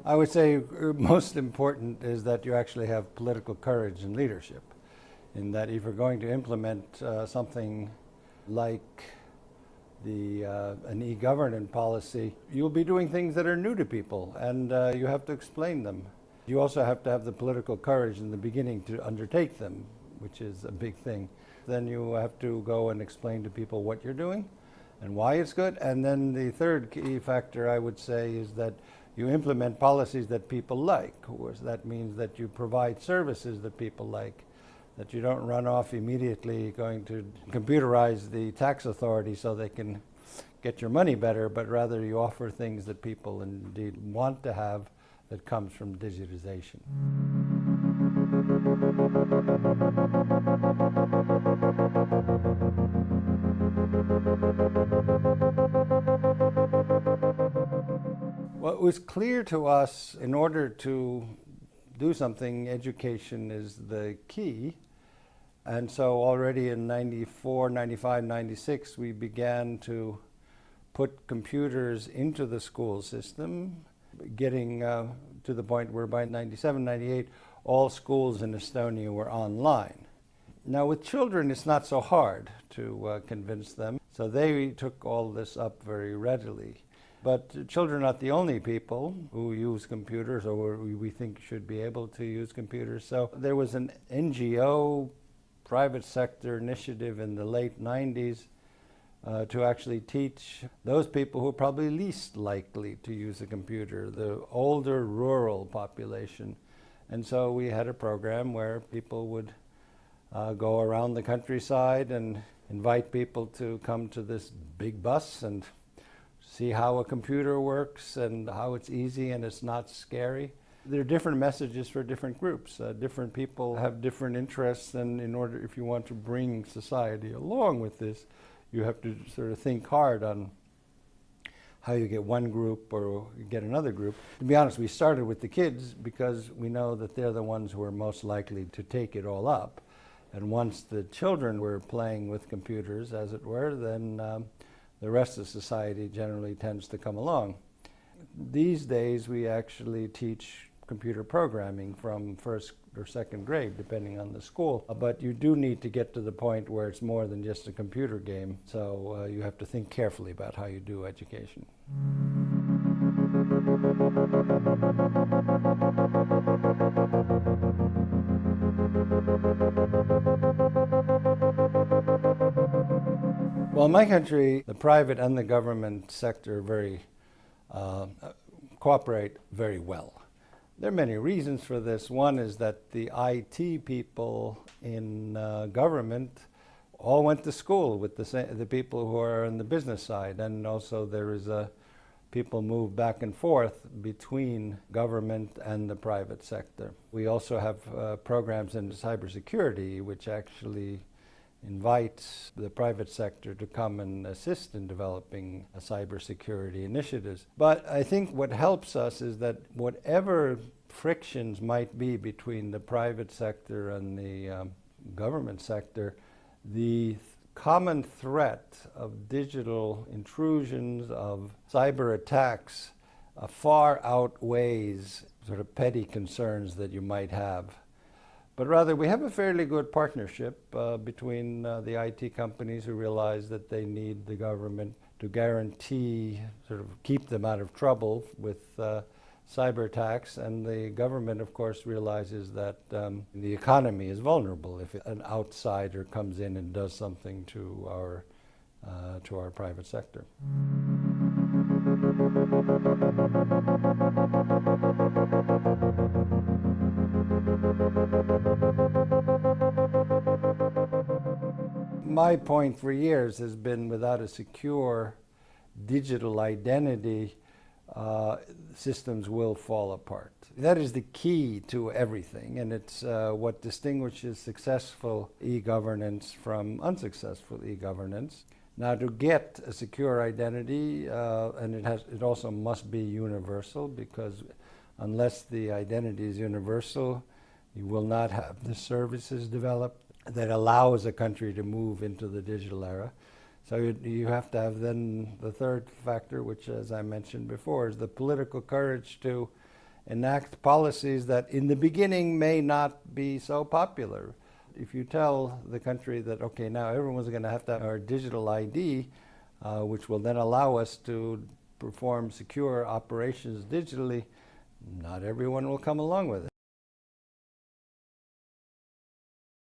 I would say most important is that you actually have political courage and leadership, in that if you're going to implement something like an e-governance policy, you'll be doing things that are new to people, and you have to explain them. You also have to have the political courage in the beginning to undertake them, which is a big thing. Then you have to go and explain to people what you're doing and why it's good. And then the third key factor, I would say, is that you implement policies that people like. That means that you provide services that people like, that you don't run off immediately going to computerize the tax authority so they can get your money better, but rather you offer things that people indeed want to have that comes from digitization. Well, it was clear to us, in order to do something, education is the key. And so already in 94, 95, 96, we began to put computers into the school system, getting to the point where by 97, 98, all schools in Estonia were online. Now with children, it's not so hard to convince them, so they took all this up very readily. But children are not the only people who use computers, or we think should be able to use computers. So there was an NGO, private sector initiative in the late 90s to actually teach those people who are probably least likely to use a computer, the older rural population. And so we had a program where people would go around the countryside and invite people to come to this big bus and see how a computer works and how it's easy and it's not scary. There are different messages for different groups. Different people have different interests, and in order, if you want to bring society along with this, you have to sort of think hard on how you get one group or get another group. To be honest, we started with the kids because we know that they're the ones who are most likely to take it all up. And once the children were playing with computers, as it were, then the rest of society generally tends to come along. These days, we actually teach computer programming from first or second grade, depending on the school. But you do need to get to the point where it's more than just a computer game. So you have to think carefully about how you do education. Well, in my country, the private and the government sector cooperate very well. There are many reasons for this. One is that the IT people in government all went to school with the people who are on the business side, and also there is people move back and forth between government and the private sector. We also have programs in cybersecurity, which actually invites the private sector to come and assist in developing cybersecurity initiatives. But I think what helps us is that whatever frictions might be between the private sector and the government sector, the common threat of digital intrusions, of cyber attacks, far outweighs sort of petty concerns that you might have. But rather, we have a fairly good partnership between the IT companies who realize that they need the government to guarantee, sort of keep them out of trouble with cyber attacks. And the government, of course, realizes that the economy is vulnerable if an outsider comes in and does something to our private sector. My point for years has been, without a secure digital identity, systems will fall apart. That is the key to everything, and it's what distinguishes successful e-governance from unsuccessful e-governance. Now, to get a secure identity, and it also must be universal, because unless the identity is universal, You will not have the services developed that allows a country to move into the digital era. So you have to have then the third factor, which, as I mentioned before, is the political courage to enact policies that in the beginning may not be so popular. If you tell the country that, okay, now everyone's going to have our digital ID, which will then allow us to perform secure operations digitally, not everyone will come along with it.